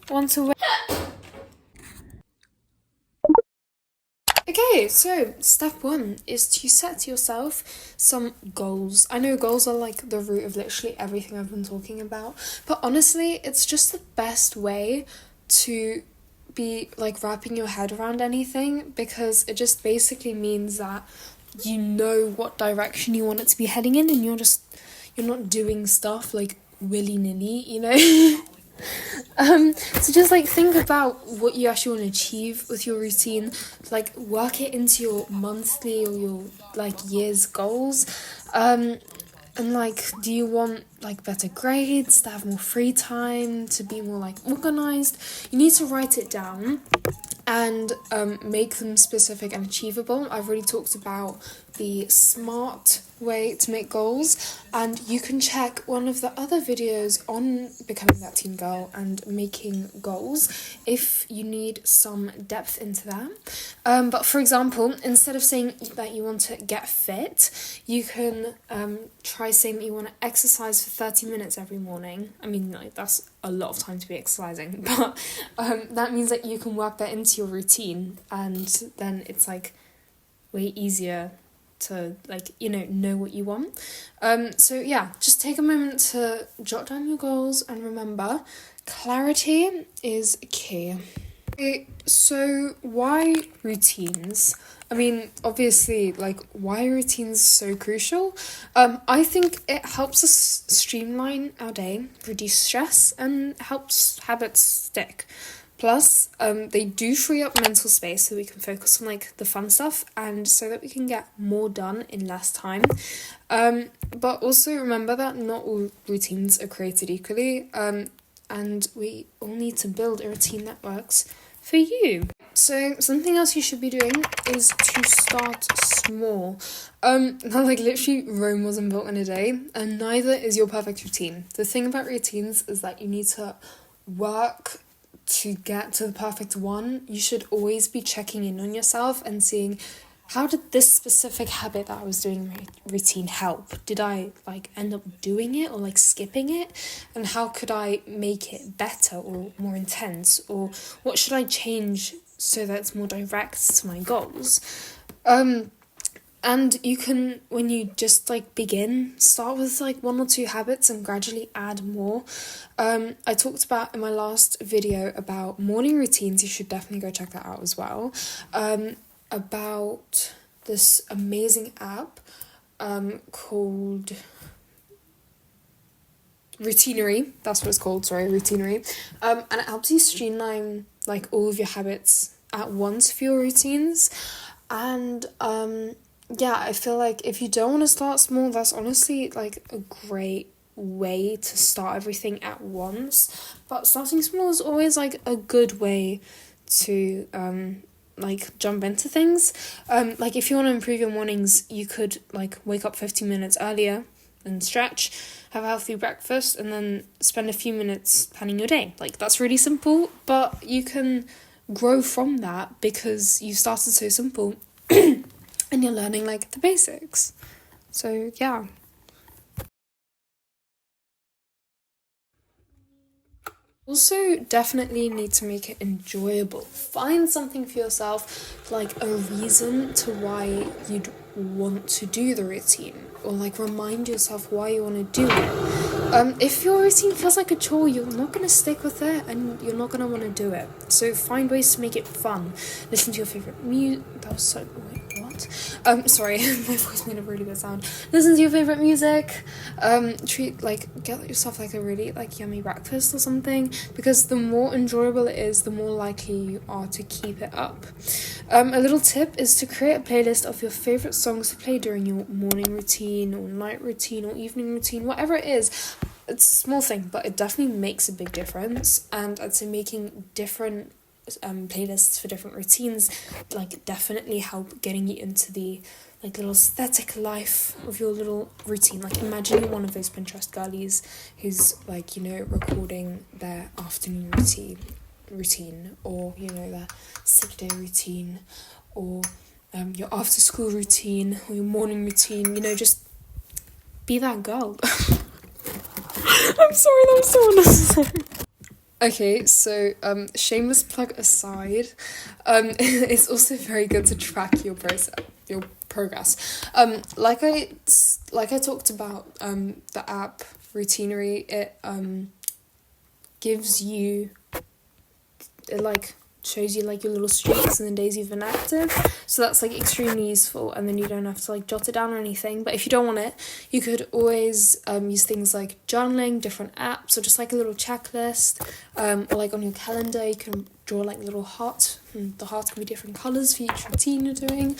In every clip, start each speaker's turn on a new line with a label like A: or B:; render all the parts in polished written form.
A: want to wear. Okay, so step one is to set yourself some goals. I know goals are like the root of literally everything I've been talking about, but honestly, it's just the best way to be like wrapping your head around anything, because it just basically means that you know what direction you want it to be heading in, and you're not doing stuff like willy-nilly, you know. So just like think about what you actually want to achieve with your routine, like work it into your monthly or your like year's goals. And like, do you want like better grades, to have more free time, to be more like organized? You need to write it down and make them specific and achievable. I've already talked about the SMART way to make goals, and you can check one of the other videos on becoming that teen girl and making goals if you need some depth into that. But for example, instead of saying that you want to get fit, you can try saying that you want to exercise for 30 minutes every morning. I mean, like, that's a lot of time to be exercising, but that means that you can work that into your routine, and then it's like way easier to like, you know what you want. So yeah, just take a moment to jot down your goals, and remember, clarity is key. Okay, so why routines? I mean, obviously, like, why are routines so crucial? I think it helps us streamline our day, reduce stress, and helps habits stick. Plus, they do free up mental space so we can focus on like the fun stuff, and so that we can get more done in less time. But also remember that not all routines are created equally, and we all need to build a routine that works for you. So something else you should be doing is to start small. Like literally Rome wasn't built in a day, and neither is your perfect routine. The thing about routines is that you need to work to get to the perfect one. You should always be checking in on yourself and seeing, how did this specific habit that I was doing in my routine help? Did I like end up doing it or like skipping it? And how could I make it better or more intense? Or what should I change so that it's more direct to my goals? And you can, when you just like begin, start with like 1 or 2 habits and gradually add more. I talked about in my last video about morning routines. You should definitely go check that out as well. About this amazing app called Routinnery. That's what it's called, sorry, Routinnery. And it helps you streamline like all of your habits at once for your routines. And yeah, I feel like if you don't want to start small, that's honestly like a great way to start everything at once. But starting small is always like a good way to like jump into things. Like if you want to improve your mornings, you could like wake up 15 minutes earlier and stretch, have a healthy breakfast, and then spend a few minutes planning your day. Like that's really simple, but you can grow from that because you started so simple and you're learning like the basics. So yeah. Also, definitely need to make it enjoyable. Find something for yourself, like a reason to why you'd want to do the routine, or like remind yourself why you want to do it. If your routine feels like a chore, you're not going to stick with it, and you're not going to want to do it. So find ways to make it fun. Listen to your favourite music. That was so... Wait, what? Sorry, my voice made a really good sound. Listen to your favourite music. Get yourself like a really like yummy breakfast or something, because the more enjoyable it is, the more likely you are to keep it up. A little tip is to create a playlist of your favourite songs to play during your morning routine or night routine or evening routine, whatever it is. It's a small thing, but it definitely makes a big difference. And I'd say making different playlists for different routines like definitely help getting you into the like little aesthetic life of your little routine. Like imagine you're one of those Pinterest girlies who's like, you know, recording their afternoon routine, or you know, their sick day routine, or your after school routine, or your morning routine. You know, just be that girl. I'm sorry, that was so unnecessary. Okay, so shameless plug aside, it's also very good to track your progress. Like I talked about the app Routinery, gives you it like shows you like your little streaks and the days you've been active, so that's like extremely useful, and then you don't have to like jot it down or anything. But if you don't want it, you could always use things like journaling, different apps, or just like a little checklist, or like on your calendar you can draw like little hearts, and the hearts can be different colours for each routine you're doing.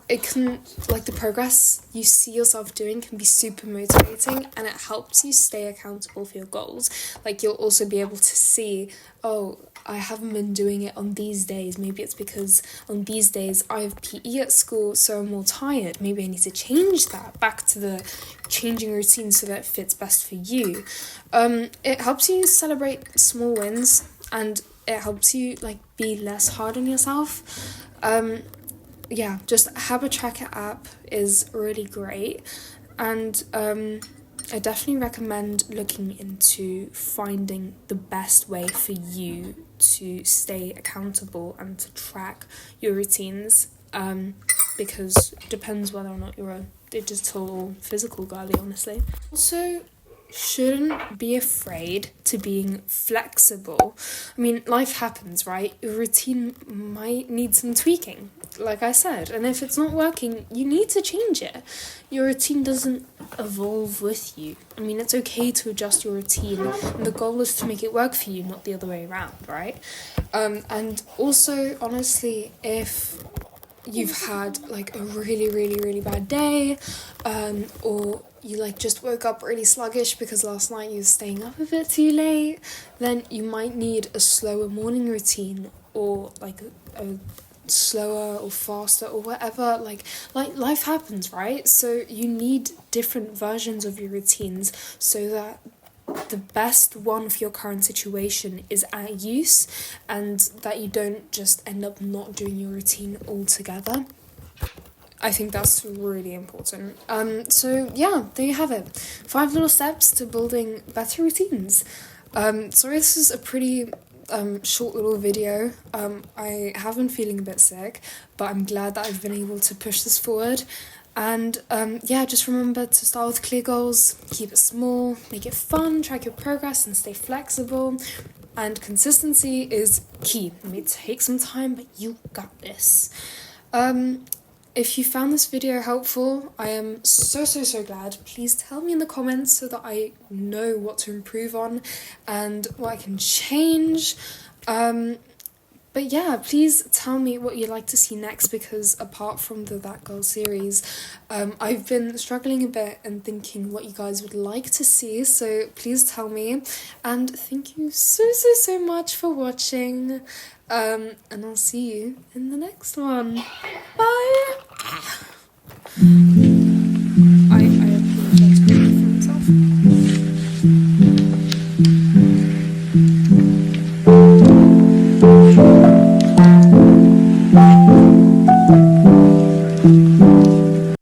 A: It can, like, the progress you see yourself doing can be super motivating, and it helps you stay accountable for your goals. Like, you'll also be able to see, oh, I haven't been doing it on these days. Maybe it's because on these days I have PE at school, so I'm more tired. Maybe I need to change that back to the changing routine so that it fits best for you. It helps you celebrate small wins, and it helps you, like, be less hard on yourself. Yeah, just Habit Tracker app is really great, and I definitely recommend looking into finding the best way for you to stay accountable and to track your routines, because it depends whether or not you're a digital or physical girly, honestly. Also, shouldn't be afraid to being flexible. I mean, life happens, right? Your routine might need some tweaking, like I said, and if it's not working, you need to change it. Your routine doesn't evolve with you. I mean, it's okay to adjust your routine, and the goal is to make it work for you, not the other way around, right? And also, honestly, if you've had like a really, really, really bad day, or you like just woke up really sluggish because last night you were staying up a bit too late, then you might need a slower morning routine, or like a slower or faster or whatever. Like life happens, right? So you need different versions of your routines so that the best one for your current situation is at use, and that you don't just end up not doing your routine altogether. I think that's really important. So yeah, there you have it. 5 little steps to building better routines. Sorry, this is a pretty short little video. I have been feeling a bit sick, but I'm glad that I've been able to push this forward. And yeah, just remember to start with clear goals, keep it small, make it fun, track your progress, and stay flexible. And consistency is key. It may take some time, but you got this. If you found this video helpful, I am so glad. Please tell me in the comments so that I know what to improve on and what I can change. But yeah, please tell me what you'd like to see next, because apart from the That Girl series, I've been struggling a bit and thinking what you guys would like to see, so please tell me. And thank you so much for watching, and I'll see you in the next one. Bye!